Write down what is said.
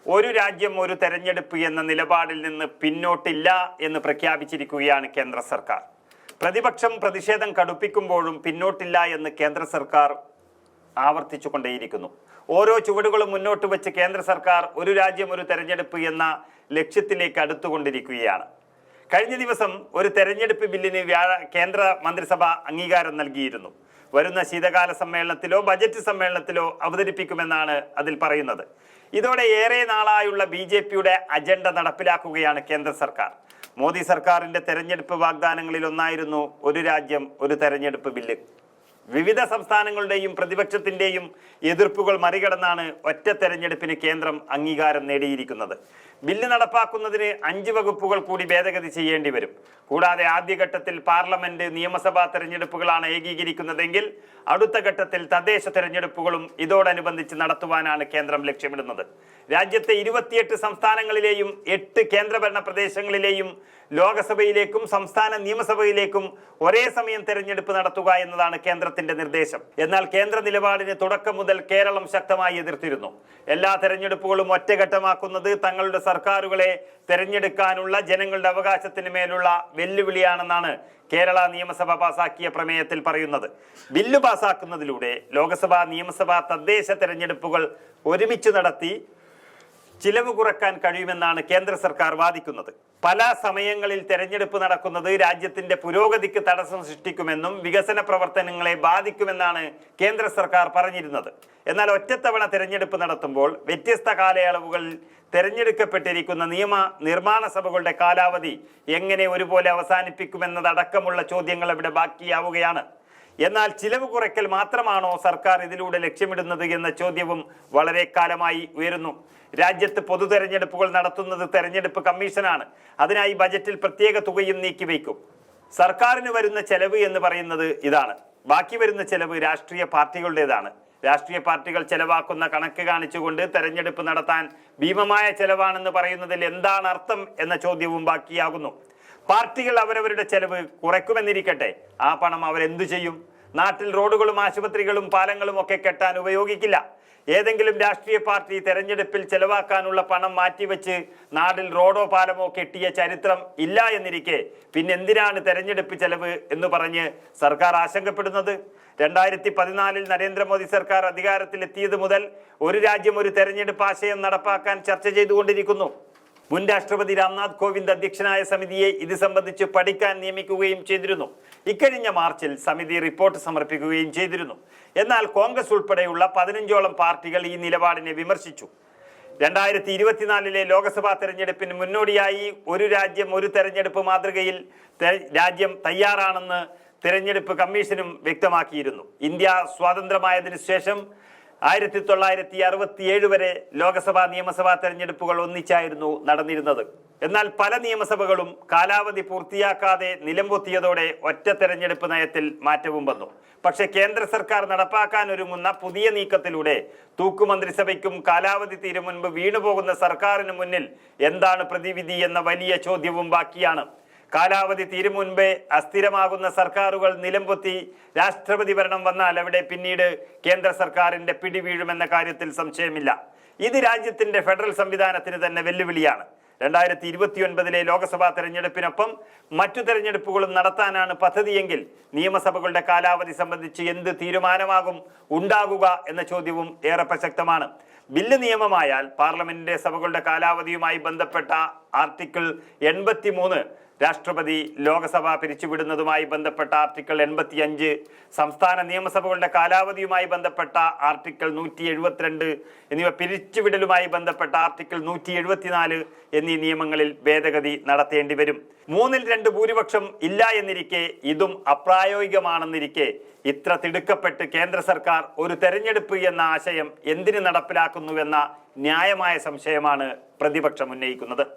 ഒരു രാജ്യം ഒരു തെരഞ്ഞെടുപ്പ് എന്ന നിലപാടിൽ നിന്ന് പിന്നോട്ടില്ല എന്ന് പ്രഖ്യാപിച്ചിരിക്കുകയാണ് കേന്ദ്ര സർക്കാർ. പ്രതിപക്ഷം പ്രതിഷേധം കടുപ്പിക്കുമ്പോഴും പിന്നോട്ടില്ല എന്ന് കേന്ദ്ര സർക്കാർ ആവർത്തിച്ചുകൊണ്ടേയിരിക്കുന്നു. ഓരോ ചുവടുകളും മുന്നോട്ട് വെച്ച് കേന്ദ്ര സർക്കാർ ഒരു രാജ്യം ഒരു തെരഞ്ഞെടുപ്പ് എന്ന ലക്ഷ്യത്തിലേക്ക് അടുത്തുകൊണ്ടിരിക്കുകയാണ്. കഴിഞ്ഞ ദിവസം ഒരു തെരഞ്ഞെടുപ്പ് ബില്ലിന് കേന്ദ്ര മന്ത്രിസഭ അംഗീകാരം നൽകിയിരുന്നു. വരുന്ന ശീതകാല സമ്മേളനത്തിലോ ബജറ്റ് സമ്മേളനത്തിലോ അവതരിപ്പിക്കുമെന്നാണ് അതിൽ പറയുന്നത്. ഇതോടെ ഏറെ നാളായുള്ള BJPയുടെ അജണ്ട നടപ്പിലാക്കുകയാണ് കേന്ദ്ര സർക്കാർ. മോദി സർക്കാരിന്റെ തെരഞ്ഞെടുപ്പ് വാഗ്ദാനങ്ങളിൽ ഒന്നായിരുന്നു ഒരു രാജ്യം ഒരു തെരഞ്ഞെടുപ്പ് ബില്ല്. വിവിധ സംസ്ഥാനങ്ങളുടെയും പ്രതിപക്ഷത്തിന്റെയും എതിർപ്പുകൾ മറികടന്നാണ് ഒറ്റ തെരഞ്ഞെടുപ്പിന് കേന്ദ്രം അംഗീകാരം നേടിയിരിക്കുന്നത്. ബില്ല് നടപ്പാക്കുന്നതിന് 5 വകുപ്പുകൾ കൂടി ഭേദഗതി ചെയ്യേണ്ടി വരും. കൂടാതെ ആദ്യഘട്ടത്തിൽ പാർലമെന്റ് നിയമസഭാ തെരഞ്ഞെടുപ്പുകളാണ് ഏകീകരിക്കുന്നതെങ്കിൽ അടുത്ത ഘട്ടത്തിൽ തദ്ദേശ തെരഞ്ഞെടുപ്പുകളും ഇതോടനുബന്ധിച്ച് നടത്തുവാനാണ് കേന്ദ്രം ലക്ഷ്യമിടുന്നത്. രാജ്യത്തെ 28 സംസ്ഥാനങ്ങളിലെയും 8 കേന്ദ്രഭരണ പ്രദേശങ്ങളിലെയും ലോകസഭയിലേക്കും സംസ്ഥാന നിയമസഭയിലേക്കും ഒരേ സമയം തെരഞ്ഞെടുപ്പ് നടത്തുക എന്നതാണ് കേന്ദ്രത്തിന്റെ നിർദ്ദേശം. എന്നാൽ കേന്ദ്ര നിലപാടിന് തുടക്കം മുതൽ കേരളം ശക്തമായി എതിർത്തിരുന്നു. എല്ലാ തെരഞ്ഞെടുപ്പുകളും ഒറ്റഘട്ടമാക്കുന്നത് തങ്ങളുടെ സർക്കാരുകളെ തെരഞ്ഞെടുക്കാനുള്ള ജനങ്ങളുടെ അവകാശത്തിന് മേലുള്ള വെല്ലുവിളിയാണെന്നാണ് കേരള നിയമസഭ പാസാക്കിയ പ്രമേയത്തിൽ പറയുന്നത്. ബില്ല് പാസാക്കുന്നതിലൂടെ ലോകസഭ, നിയമസഭ, തദ്ദേശ തെരഞ്ഞെടുപ്പുകൾ ഒരുമിച്ച് നടത്തി ചിലവ് കുറക്കാൻ കഴിയുമെന്നാണ് കേന്ദ്ര സർക്കാർ വാദിക്കുന്നത്. പല സമയങ്ങളിൽ തെരഞ്ഞെടുപ്പ് നടക്കുന്നത് രാജ്യത്തിന്റെ പുരോഗതിക്ക് തടസ്സം സൃഷ്ടിക്കുമെന്നും വികസന പ്രവർത്തനങ്ങളെ ബാധിക്കുമെന്നാണ് കേന്ദ്ര സർക്കാർ പറഞ്ഞിരുന്നത്. എന്നാൽ ഒറ്റത്തവണ തെരഞ്ഞെടുപ്പ് നടത്തുമ്പോൾ വ്യത്യസ്ത കാലയളവുകളിൽ തെരഞ്ഞെടുക്കപ്പെട്ടിരിക്കുന്ന നിർമ്മാണ സഭകളുടെ കാലാവധി എങ്ങനെ ഒരുപോലെ അവസാനിപ്പിക്കുമെന്നതടക്കമുള്ള ചോദ്യങ്ങൾ ഇവിടെ ബാക്കിയാവുകയാണ്. എന്നാൽ ചിലവ് കുറയ്ക്കൽ മാത്രമാണോ സർക്കാർ ഇതിലൂടെ ലക്ഷ്യമിടുന്നത് എന്ന ചോദ്യവും വളരെ കാലമായി ഉയരുന്നു. രാജ്യത്ത് പൊതു തെരഞ്ഞെടുപ്പുകൾ നടത്തുന്നത് തെരഞ്ഞെടുപ്പ് കമ്മീഷനാണ്. അതിനായി ബജറ്റിൽ പ്രത്യേക തുകയും നീക്കിവെക്കും. സർക്കാരിന് വരുന്ന ചെലവ് എന്ന് പറയുന്നത് ഇതാണ്. ബാക്കി വരുന്ന ചെലവ് രാഷ്ട്രീയ പാർട്ടികളുടേതാണ്. രാഷ്ട്രീയ പാർട്ടികൾ ചെലവാക്കുന്ന കണക്ക് കാണിച്ചുകൊണ്ട് തെരഞ്ഞെടുപ്പ് നടത്താൻ ഭീമമായ ചെലവാണെന്ന് പറയുന്നതിൽ എന്താണ് അർത്ഥം എന്ന ചോദ്യവും ബാക്കിയാകുന്നു. പാർട്ടികൾ അവരവരുടെ ചെലവ് കുറയ്ക്കുമെന്നിരിക്കട്ടെ, ആ പണം അവരെന്തു ചെയ്യും? നാട്ടിൽ റോഡുകളും ആശുപത്രികളും പാലങ്ങളും ഒക്കെ കെട്ടാൻ ഉപയോഗിക്കില്ല. ഏതെങ്കിലും രാഷ്ട്രീയ പാർട്ടി തെരഞ്ഞെടുപ്പിൽ ചെലവാക്കാനുള്ള പണം മാറ്റിവെച്ച് നാടിൽ റോഡോ പാലമോ കെട്ടിയ ചരിത്രം ഇല്ല എന്നിരിക്കെ പിന്നെന്തിനാണ് തെരഞ്ഞെടുപ്പ് ചെലവ് എന്ന് പറഞ്ഞ് സർക്കാർ ആശങ്കപ്പെടുന്നത്? 2014 നരേന്ദ്രമോദി സർക്കാർ അധികാരത്തിലെത്തിയത് മുതൽ ഒരു രാജ്യം ഒരു തെരഞ്ഞെടുപ്പ് ആശയം നടപ്പാക്കാൻ ചർച്ച ചെയ്തുകൊണ്ടിരിക്കുന്നു. മുൻ രാഷ്ട്രപതി രാംനാഥ് കോവിന്ദ് അധ്യക്ഷനായ സമിതിയെ ഇത് സംബന്ധിച്ച് പഠിക്കാൻ നിയമിക്കുകയും ചെയ്തിരുന്നു. ഇക്കഴിഞ്ഞ മാർച്ചിൽ സമിതി റിപ്പോർട്ട് സമർപ്പിക്കുകയും ചെയ്തിരുന്നു. എന്നാൽ കോൺഗ്രസ് ഉൾപ്പെടെയുള്ള 15ഓളം പാർട്ടികൾ ഈ നിലപാടിനെ വിമർശിച്ചു. 2024 ലോക്സഭാ തെരഞ്ഞെടുപ്പിന് മുന്നോടിയായി ഒരു രാജ്യം ഒരു തെരഞ്ഞെടുപ്പ് മാതൃകയിൽ രാജ്യം തയ്യാറാണെന്ന് തെരഞ്ഞെടുപ്പ് കമ്മീഷനും വ്യക്തമാക്കിയിരുന്നു. ഇന്ത്യ സ്വാതന്ത്ര്യമായതിനു ശേഷം 1967 വരെ ലോകസഭാ നിയമസഭാ തെരഞ്ഞെടുപ്പുകൾ ഒന്നിച്ചായിരുന്നു നടന്നിരുന്നത്. എന്നാൽ പല നിയമസഭകളും കാലാവധി പൂർത്തിയാക്കാതെ നിലംപൊത്തിയതോടെ ഒറ്റ തെരഞ്ഞെടുപ്പ് നയത്തിൽ മാറ്റവും വന്നു. പക്ഷേ കേന്ദ്ര സർക്കാർ നടപ്പാക്കാൻ ഒരുങ്ങുന്ന പുതിയ നീക്കത്തിലൂടെ തൂക്കുമന്ത്രിസഭയ്ക്കും കാലാവധി തീരും മുൻപ് വീണുപോകുന്ന സർക്കാരിന് മുന്നിൽ എന്താണ് പ്രതിവിധി എന്ന വലിയ ചോദ്യവും ബാക്കിയാണ്. കാലാവധി തീരും മുൻപേ അസ്ഥിരമാകുന്ന സർക്കാരുകൾ നിലംപൊത്തി രാഷ്ട്രപതി ഭരണം വന്നാൽ അവിടെ പിന്നീട് കേന്ദ്ര സർക്കാരിന്റെ പിടി വീഴുമെന്ന കാര്യത്തിൽ സംശയമില്ല. ഇത് രാജ്യത്തിന്റെ ഫെഡറൽ സംവിധാനത്തിന് തന്നെ വെല്ലുവിളിയാണ്. 2029 ലോക്സഭാ തെരഞ്ഞെടുപ്പിനൊപ്പം മറ്റു തെരഞ്ഞെടുപ്പുകളും നടത്താനാണ് പദ്ധതിയെങ്കിൽ നിയമസഭകളുടെ കാലാവധി സംബന്ധിച്ച് എന്ത് തീരുമാനമാകും ഉണ്ടാകുക എന്ന ചോദ്യവും ഏറെ പ്രസക്തമാണ്. ബില്ല് നിയമമായാൽ പാർലമെന്റിന്റെ സഭകളുടെ കാലാവധിയുമായി ബന്ധപ്പെട്ട ആർട്ടിക്കിൾ 83, രാഷ്ട്രപതി ലോക്സഭ പിരിച്ചുവിടുന്നതുമായി ബന്ധപ്പെട്ട ആർട്ടിക്കിൾ 85, സംസ്ഥാന നിയമസഭകളുടെ കാലാവധിയുമായി ബന്ധപ്പെട്ട ആർട്ടിക്കിൾ 172 എന്നിവ പിരിച്ചുവിടലുമായി ബന്ധപ്പെട്ട ആർട്ടിക്കിൾ 174 എന്നീ നിയമങ്ങളിൽ ഭേദഗതി നടത്തേണ്ടി വരും. 3/2 ഭൂരിപക്ഷം ഇല്ല എന്നിരിക്കെ, ഇതും അപ്രായോഗികമാണെന്നിരിക്കെ ഇത്ര തിടുക്കപ്പെട്ട് കേന്ദ്ര സർക്കാർ ഒരു തെരഞ്ഞെടുപ്പ് എന്ന ആശയം എന്തിന് നടപ്പിലാക്കുന്നുവെന്ന ന്യായമായ സംശയമാണ് പ്രതിപക്ഷം ഉന്നയിക്കുന്നത്.